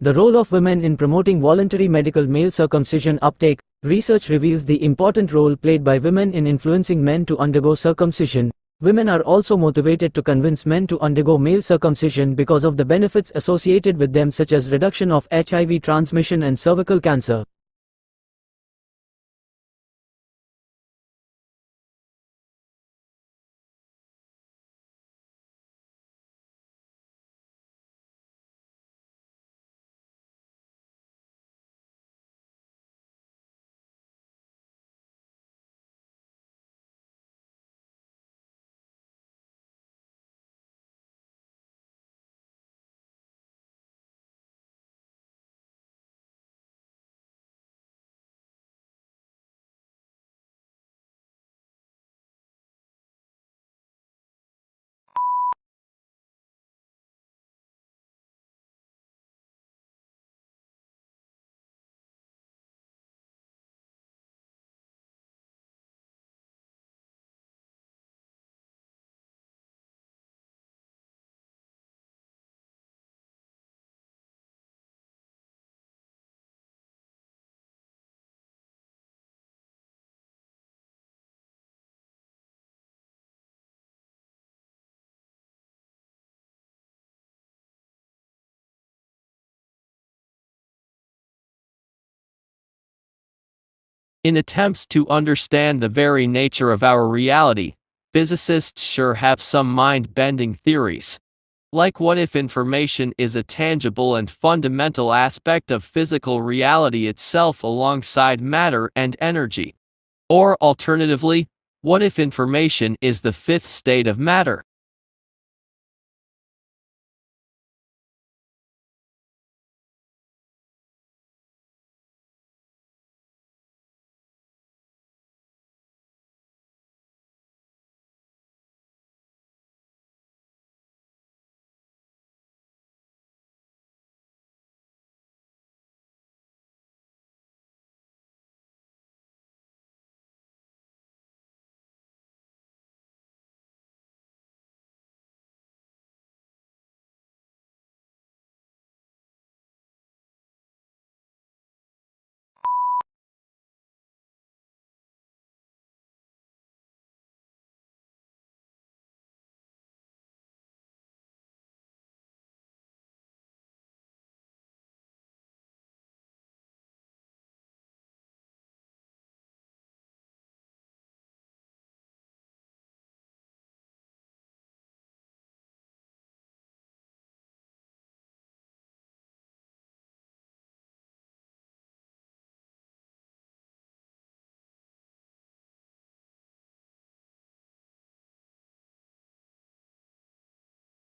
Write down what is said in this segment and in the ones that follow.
The role of women in promoting voluntary medical male circumcision uptake. Research reveals the important role played by women in influencing men to undergo circumcision. Women are also motivated to convince men to undergo male circumcision because of the benefits associated with them, such as reduction of HIV transmission and cervical cancer. In attempts to understand the very nature of our reality, physicists sure have some mind-bending theories. Like, what if information is a tangible and fundamental aspect of physical reality itself alongside matter and energy? Or alternatively, what if information is the fifth state of matter?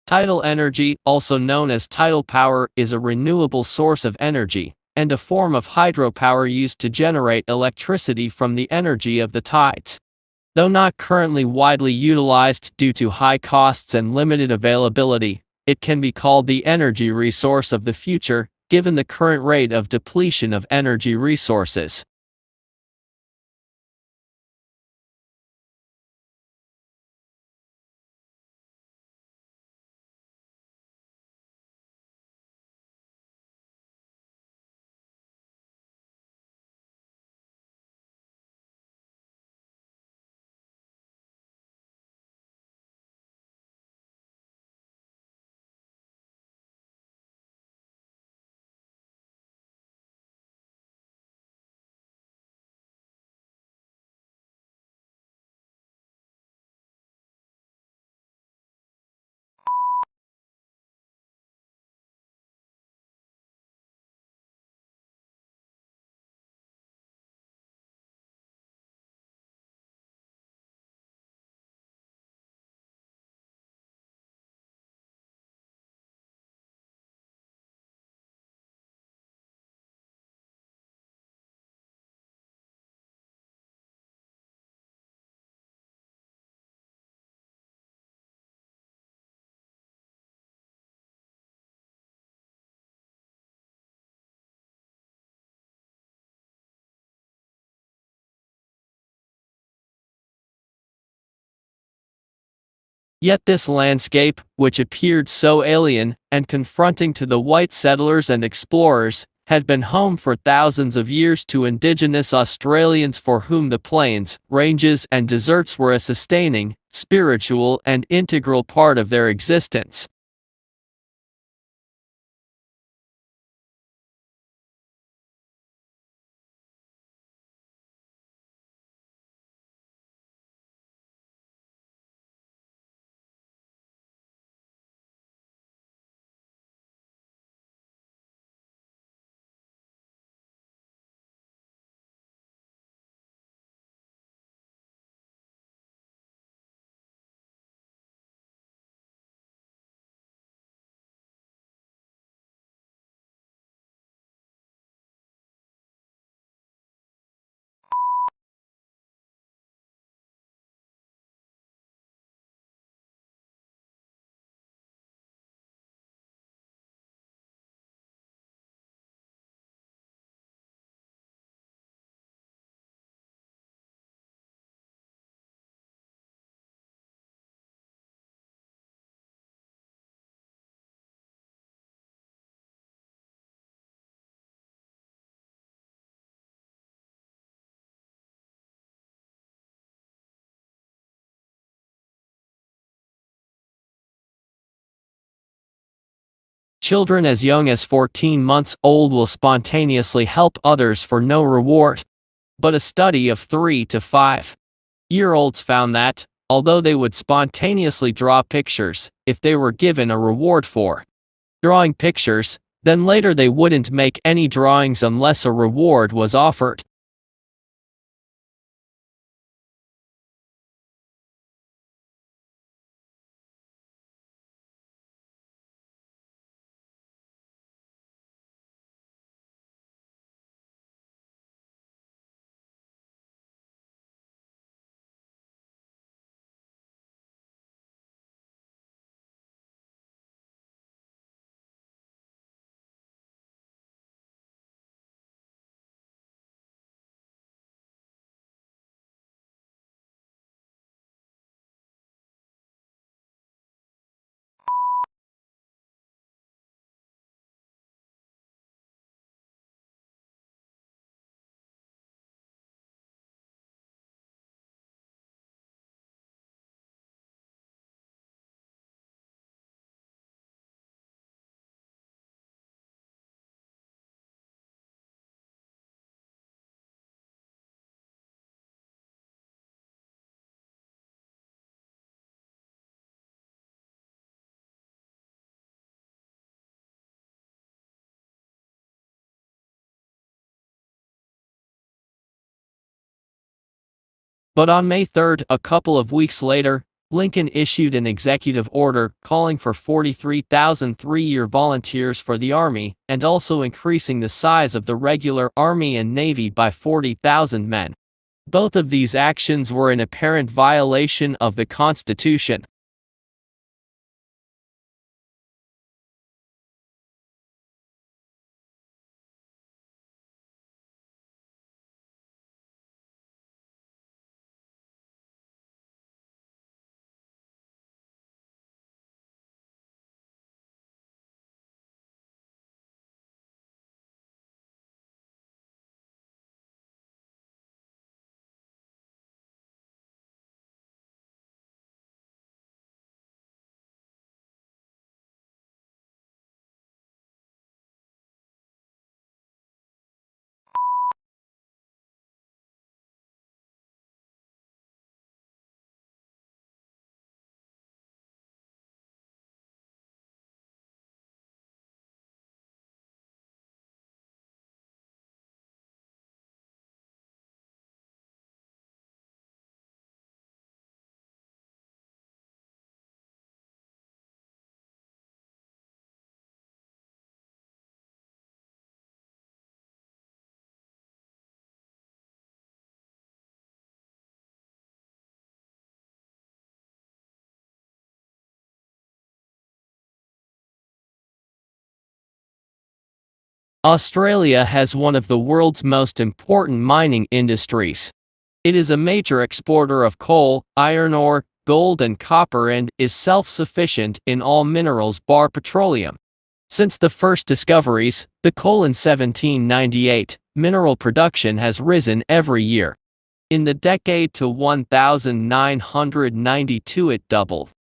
Tidal energy, also known as tidal power, is a renewable source of energy, and a form of hydropower used to generate electricity from the energy of the tides. Though not currently widely utilized due to high costs and limited availability, it can be called the energy resource of the future, given the current rate of depletion of energy resources. Yet this landscape, which appeared so alien and confronting to the white settlers and explorers, had been home for thousands of years to indigenous Australians for whom the plains, ranges and deserts were a sustaining, spiritual and integral part of their existence. Children as young as 14 months old will spontaneously help others for no reward. But a study of 3 to 5-year-olds found that, although they would spontaneously draw pictures, if they were given a reward for drawing pictures, then later they wouldn't make any drawings unless a reward was offered. But on May 3, a couple of weeks later, Lincoln issued an executive order calling for 43,000 three-year volunteers for the Army and also increasing the size of the regular Army and Navy by 40,000 men. Both of these actions were in apparent violation of the Constitution. Australia has one of the world's most important mining industries. It is a major exporter of coal, iron ore, gold and copper and is self-sufficient in all minerals bar petroleum. Since the first discoveries, the coal in 1798, mineral production has risen every year. In the decade to 1992 it doubled.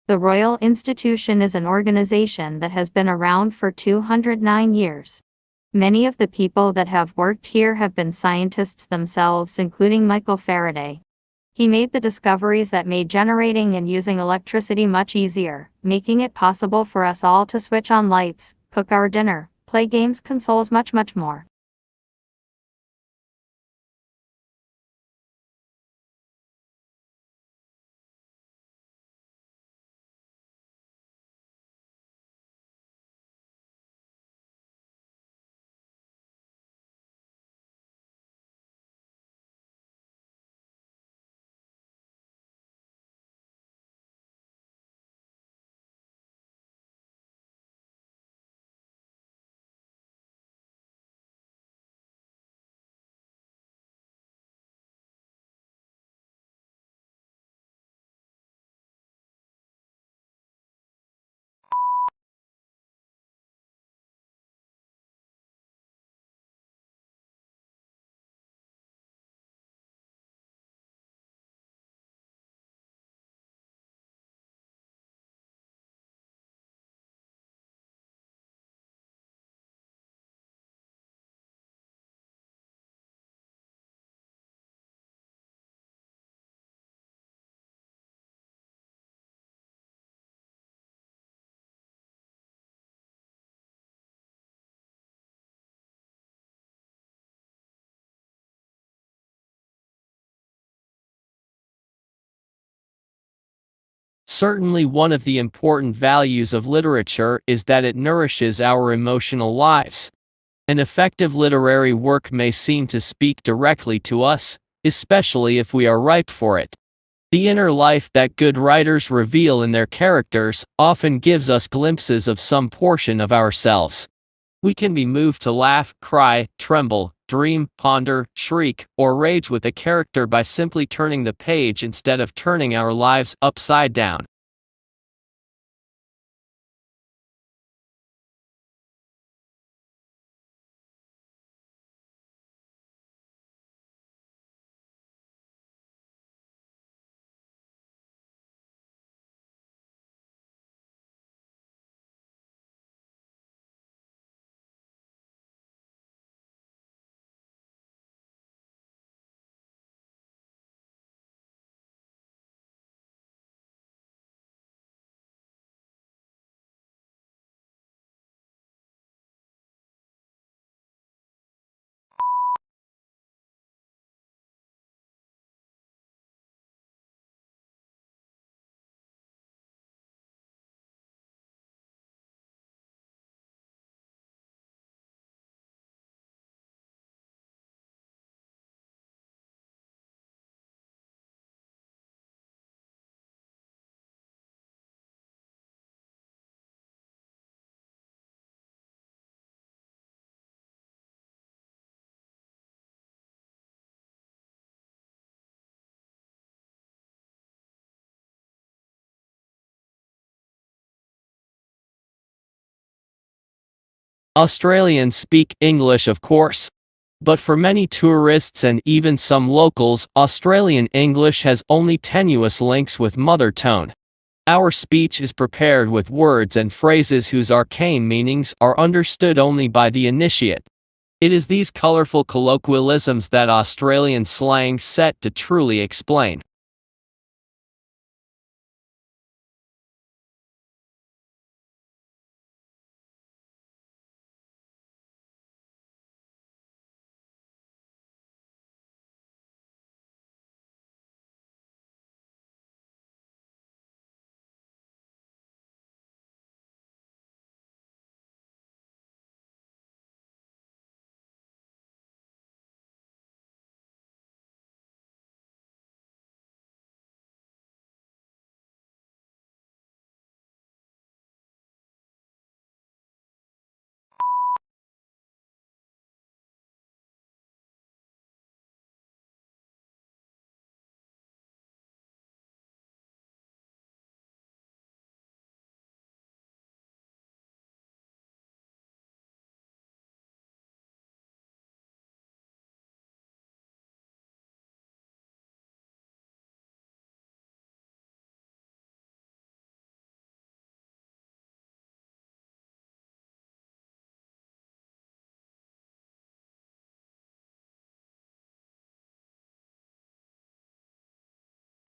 The Royal Institution is an organization that has been around for 209 years. Many of the people that have worked here have been scientists themselves, including Michael Faraday. He made the discoveries that made generating and using electricity much easier, making it possible for us all to switch on lights, cook our dinner, play games, consoles, much more. Certainly one of the important values of literature is that it nourishes our emotional lives. An effective literary work may seem to speak directly to us, especially if we are ripe for it. The inner life that good writers reveal in their characters often gives us glimpses of some portion of ourselves. We can be moved to laugh, cry, tremble, dream, ponder, shriek, or rage with a character by simply turning the page instead of turning our lives upside down. Australians speak English, of course. But for many tourists and even some locals, Australian English has only tenuous links with mother tongue. Our speech is prepared with words and phrases whose arcane meanings are understood only by the initiate. It is these colorful colloquialisms that Australian slang set to truly explain.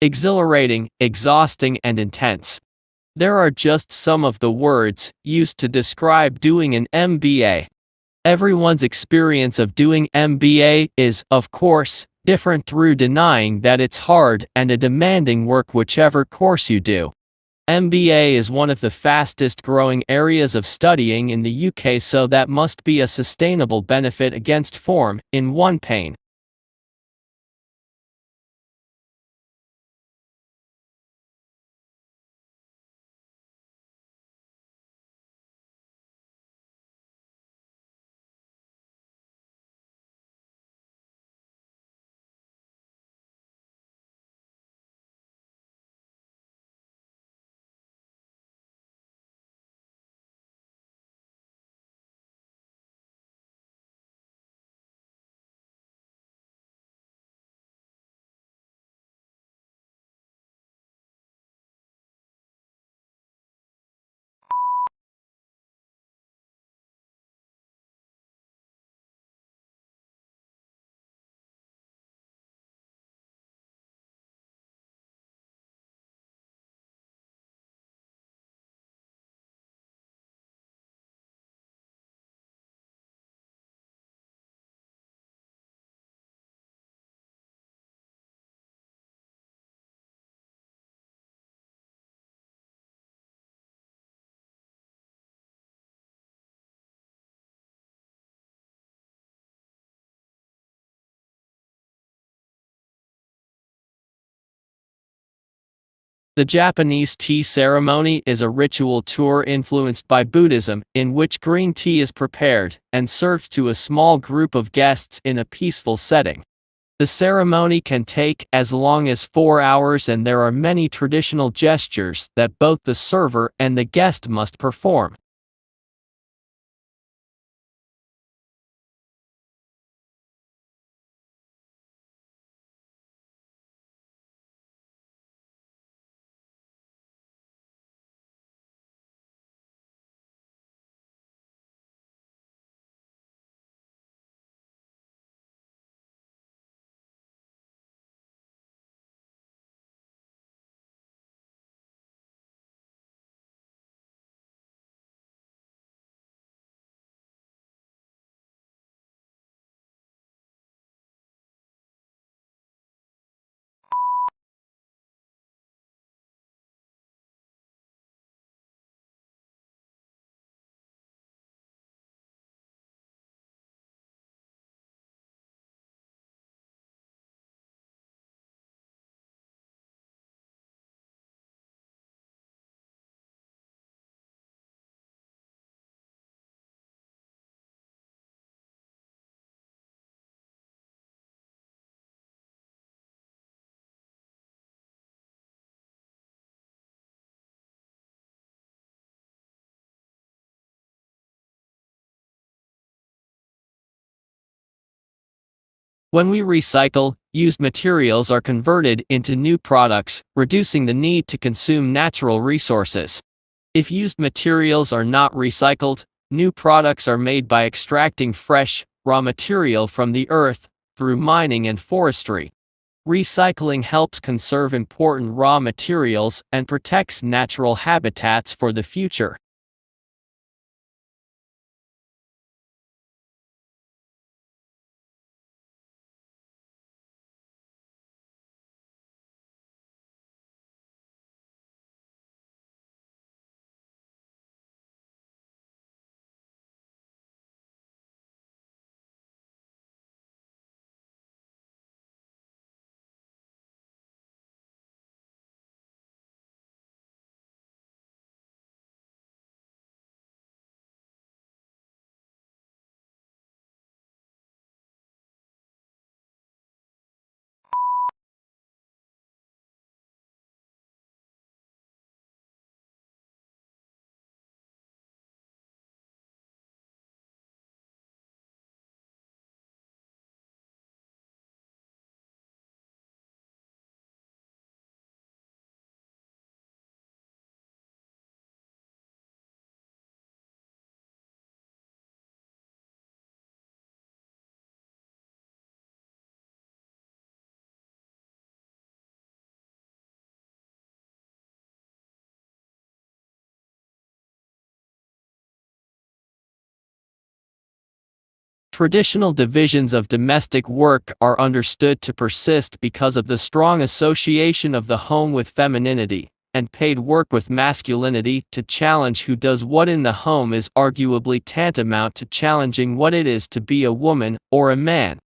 Exhilarating, exhausting, and intense. There are just some of the words used to describe doing an MBA. Everyone's experience of doing MBA is, of course, different through denying that it's hard and a demanding work whichever course you do. MBA is one of the fastest growing areas of studying in the UK, so that must be a sustainable benefit against form, in one pain. The Japanese tea ceremony is a ritual tour influenced by Buddhism, in which green tea is prepared and served to a small group of guests in a peaceful setting. The ceremony can take as long as 4 hours, and there are many traditional gestures that both the server and the guest must perform. When we recycle, used materials are converted into new products, reducing the need to consume natural resources. If used materials are not recycled, new products are made by extracting fresh, raw material from the earth, through mining and forestry. Recycling helps conserve important raw materials and protects natural habitats for the future. Traditional divisions of domestic work are understood to persist because of the strong association of the home with femininity, and paid work with masculinity. To challenge who does what in the home is arguably tantamount to challenging what it is to be a woman or a man.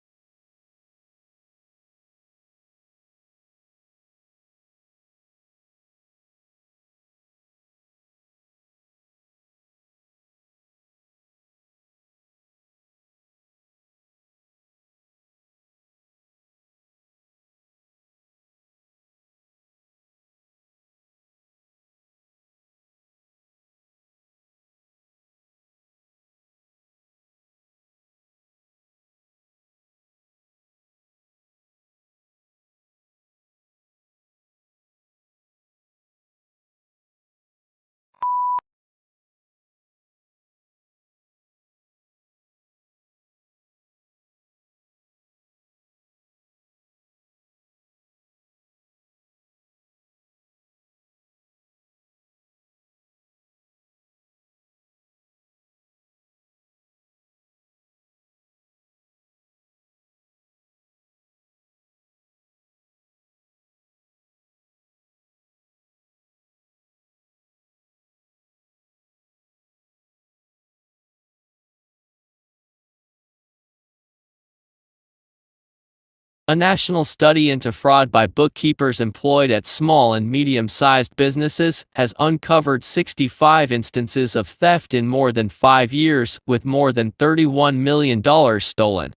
A national study into fraud by bookkeepers employed at small and medium-sized businesses has uncovered 65 instances of theft in more than 5 years, with more than $31 million stolen.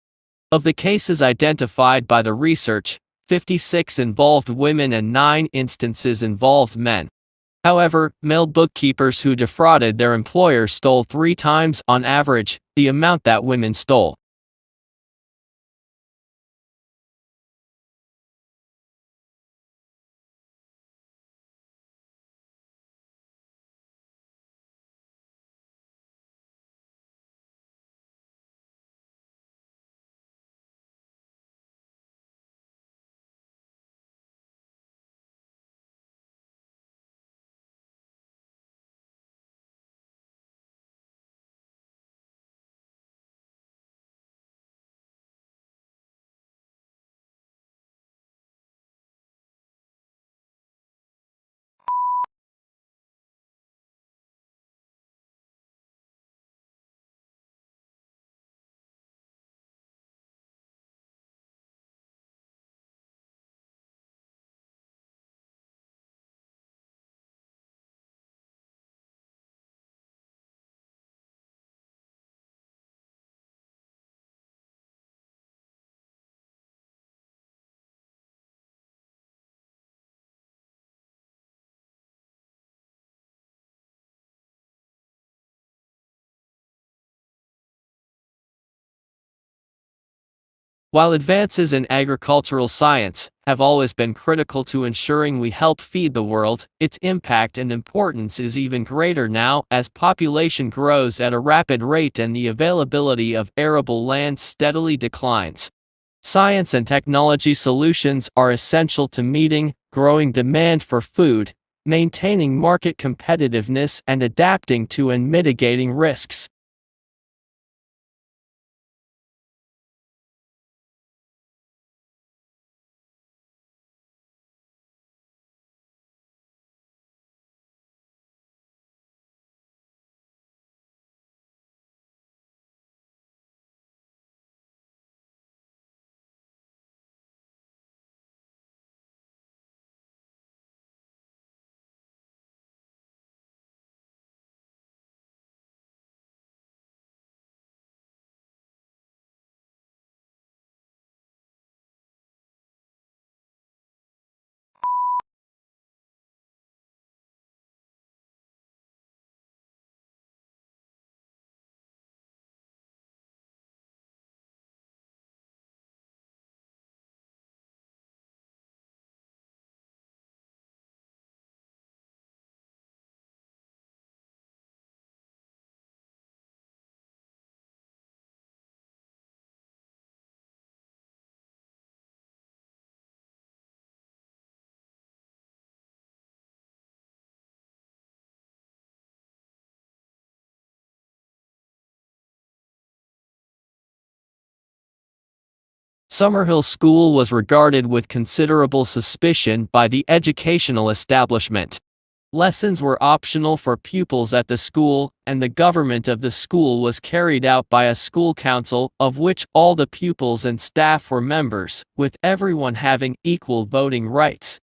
Of the cases identified by the research, 56 involved women and 9 instances involved men. However, male bookkeepers who defrauded their employers stole 3 times, on average, the amount that women stole. While advances in agricultural science have always been critical to ensuring we help feed the world, its impact and importance is even greater now as population grows at a rapid rate and the availability of arable land steadily declines. Science and technology solutions are essential to meeting growing demand for food, maintaining market competitiveness, and adapting to and mitigating risks. Summerhill School was regarded with considerable suspicion by the educational establishment. Lessons were optional for pupils at the school, and the government of the school was carried out by a school council, of which all the pupils and staff were members, with everyone having equal voting rights.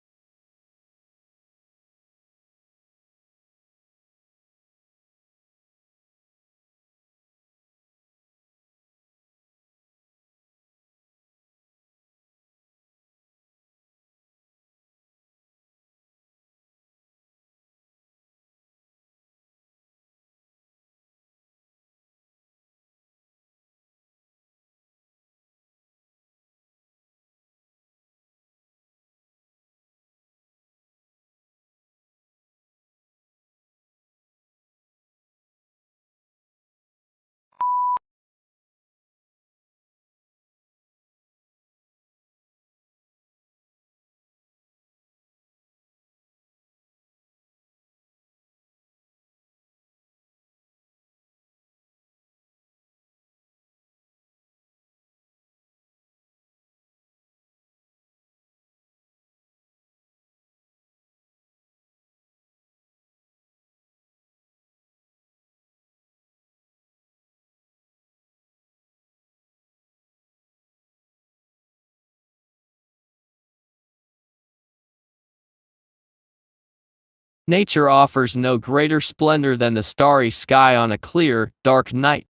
Nature offers no greater splendor than the starry sky on a clear, dark night.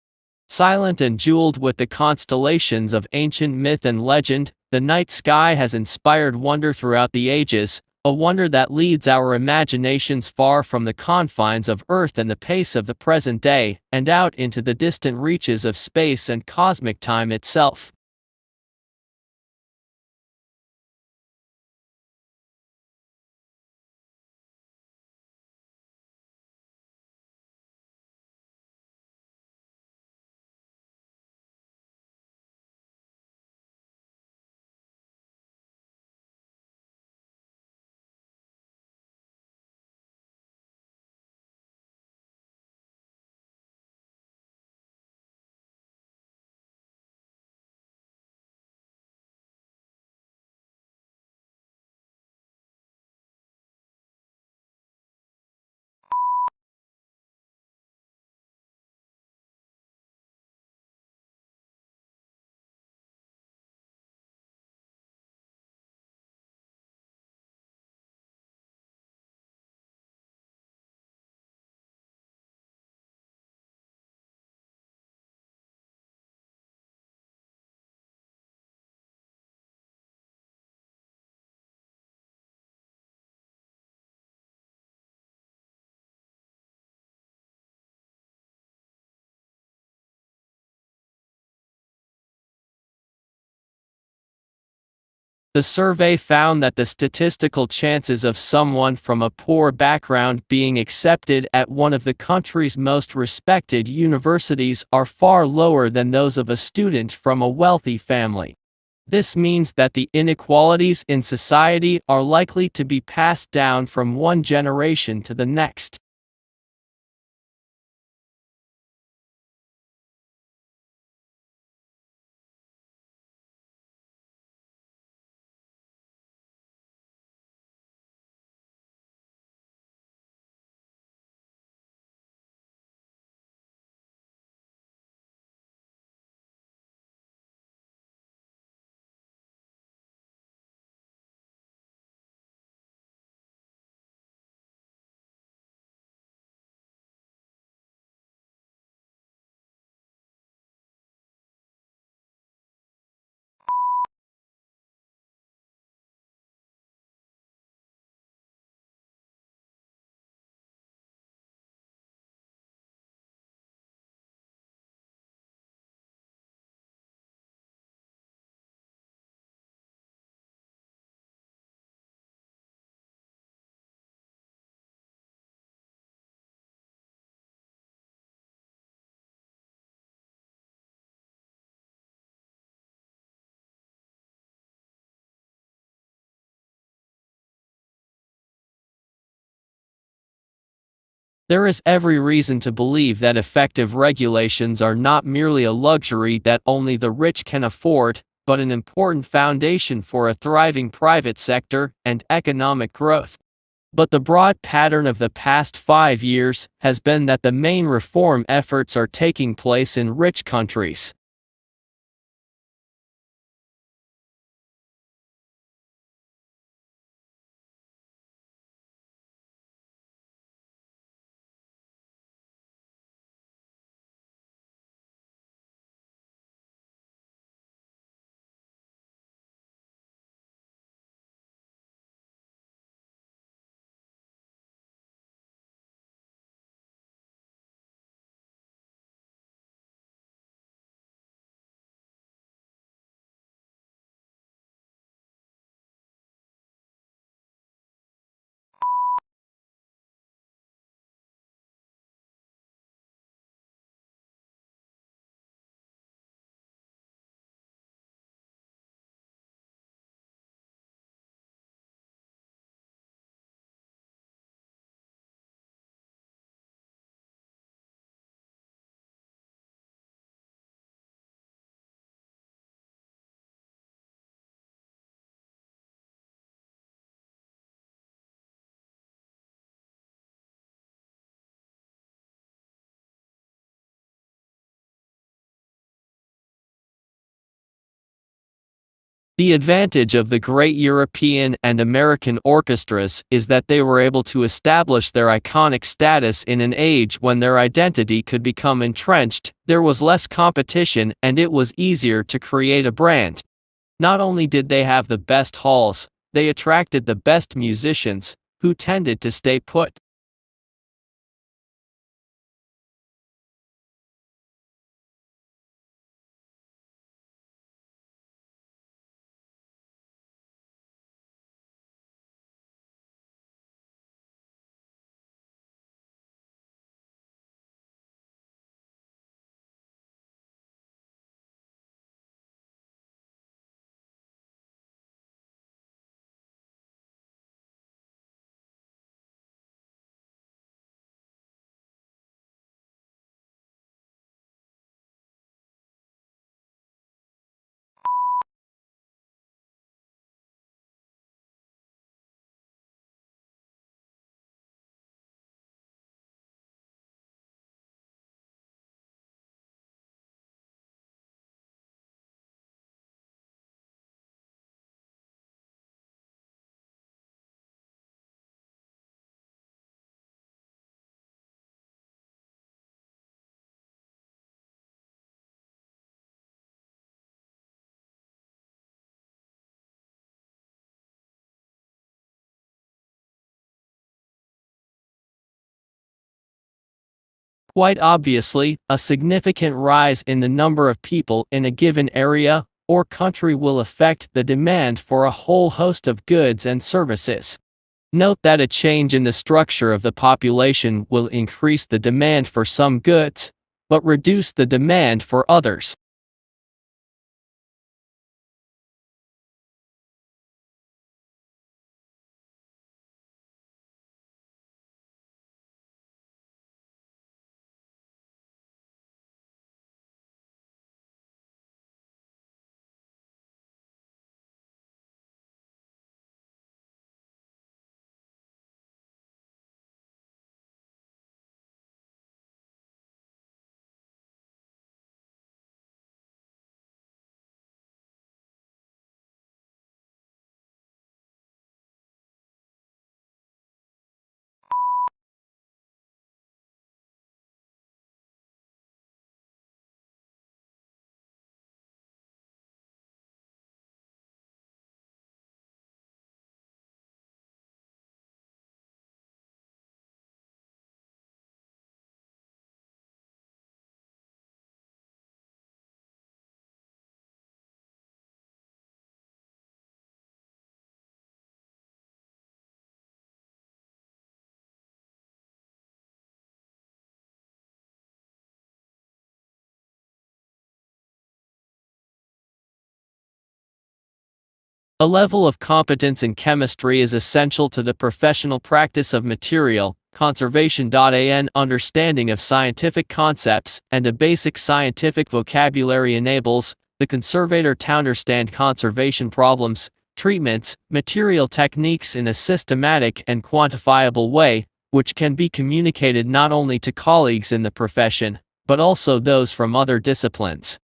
Silent and jeweled with the constellations of ancient myth and legend, the night sky has inspired wonder throughout the ages, a wonder that leads our imaginations far from the confines of Earth and the pace of the present day, and out into the distant reaches of space and cosmic time itself. The survey found that the statistical chances of someone from a poor background being accepted at one of the country's most respected universities are far lower than those of a student from a wealthy family. This means that the inequalities in society are likely to be passed down from one generation to the next. There is every reason to believe that effective regulations are not merely a luxury that only the rich can afford, but an important foundation for a thriving private sector and economic growth. But the broad pattern of the past 5 years has been that the main reform efforts are taking place in rich countries. The advantage of the great European and American orchestras is that they were able to establish their iconic status in an age when their identity could become entrenched, there was less competition, and it was easier to create a brand. Not only did they have the best halls, they attracted the best musicians, who tended to stay put. Quite obviously, a significant rise in the number of people in a given area, or country will affect the demand for a whole host of goods and services. Note that a change in the structure of the population will increase the demand for some goods, but reduce the demand for others. A level of competence in chemistry is essential to the professional practice of material conservation. An understanding of scientific concepts and a basic scientific vocabulary enables the conservator to understand conservation problems, treatments, material techniques in a systematic and quantifiable way, which can be communicated not only to colleagues in the profession, but also those from other disciplines.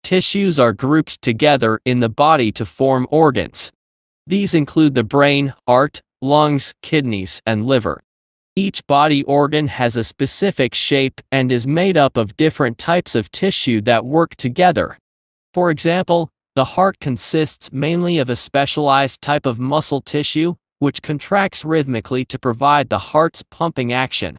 Tissues are grouped together in the body to form organs. These include the brain, heart, lungs, kidneys, and liver. Each body organ has a specific shape and is made up of different types of tissue that work together. For example, the heart consists mainly of a specialized type of muscle tissue, which contracts rhythmically to provide the heart's pumping action.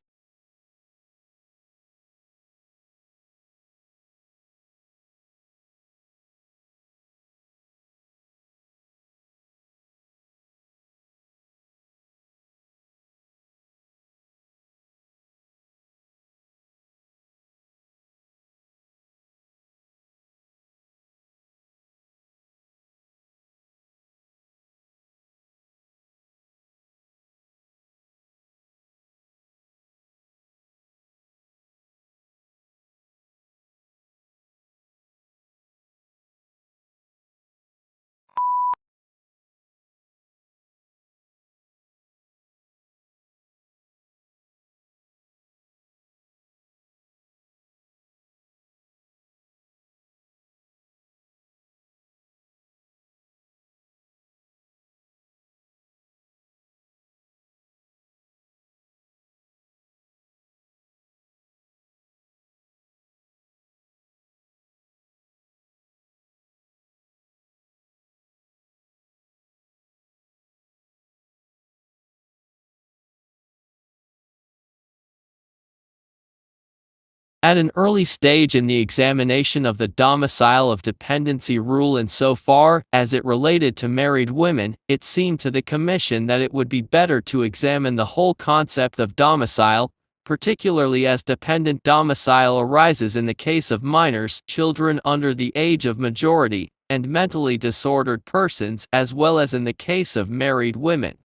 At an early stage in the examination of the domicile of dependency rule insofar as it related to married women, it seemed to the Commission that it would be better to examine the whole concept of domicile, particularly as dependent domicile arises in the case of minors, children under the age of majority, and mentally disordered persons, as well as in the case of married women.